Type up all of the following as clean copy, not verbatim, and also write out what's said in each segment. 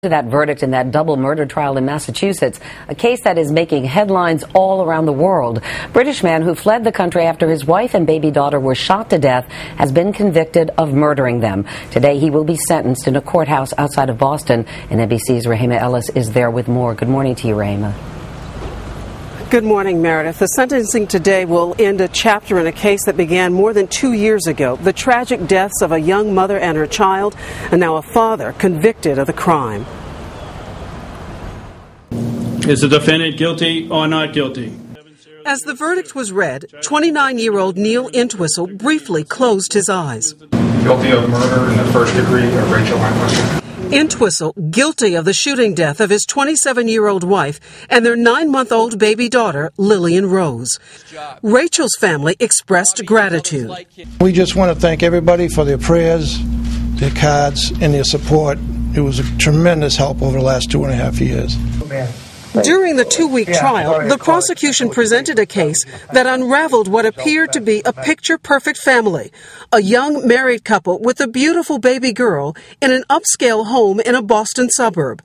That verdict in that double murder trial in Massachusetts, a case that is making headlines all around the world. British man who fled the country after his wife and baby daughter were shot to death has been convicted of murdering them. Today he will be sentenced in a courthouse outside of Boston, and NBC's Rahima Ellis is there with more. Good morning to you, Rahima. Good morning, Meredith. The sentencing today will end a chapter in a case that began more than 2 years ago. The tragic deaths of a young mother and her child, and now a father convicted of the crime. Is the defendant guilty or not guilty? As the verdict was read, 29-year-old Neil Entwistle briefly closed his eyes. Guilty of murder in the first degree of Rachel Entwistle. Entwistle guilty of the shooting death of his 27-year-old wife and their 9-month-old baby daughter, Lillian Rose. Rachel's family expressed gratitude. We just want to thank everybody for their prayers, their cards, and their support. It was a tremendous help over the last 2.5 years. During the 2-week trial, the prosecution presented a case that unraveled what appeared to be a picture-perfect family, a young married couple with a beautiful baby girl in an upscale home in a Boston suburb.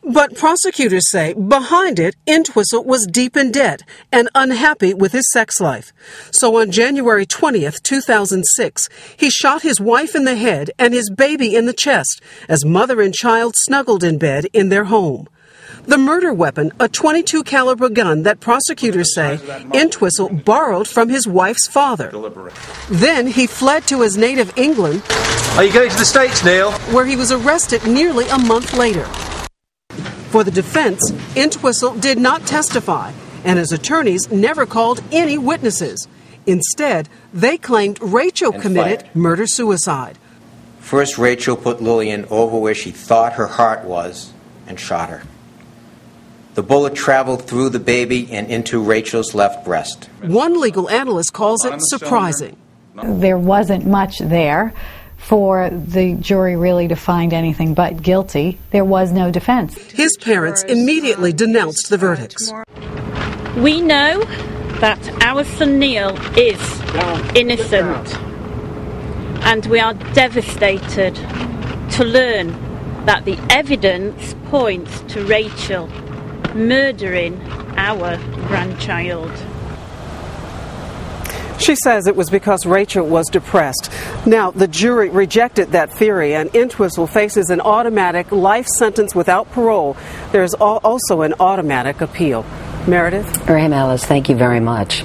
But prosecutors say behind it, Entwistle was deep in debt and unhappy with his sex life. So on January 20th, 2006, he shot his wife in the head and his baby in the chest as mother and child snuggled in bed in their home. The murder weapon, a .22 caliber gun that prosecutors say Entwistle borrowed from his wife's father. Then he fled to his native England. Are you going to the States, Neil? Where he was arrested nearly a month later. For the defense, Entwistle did not testify, and his attorneys never called any witnesses. Instead, they claimed Rachel committed murder-suicide. First, Rachel put Lillian over where she thought her heart was and shot her. The bullet traveled through the baby and into Rachel's left breast. One legal analyst calls it surprising. There wasn't much there for the jury really to find anything but guilty. There was no defense. His parents immediately denounced the verdicts. We know that our son Neil is innocent, and we are devastated to learn that the evidence points to Rachel murdering our grandchild. She says it was because Rachel was depressed. Now, the jury rejected that theory, and Entwistle faces an automatic life sentence without parole. There is also an automatic appeal. Meredith? Rahima Ellis, thank you very much.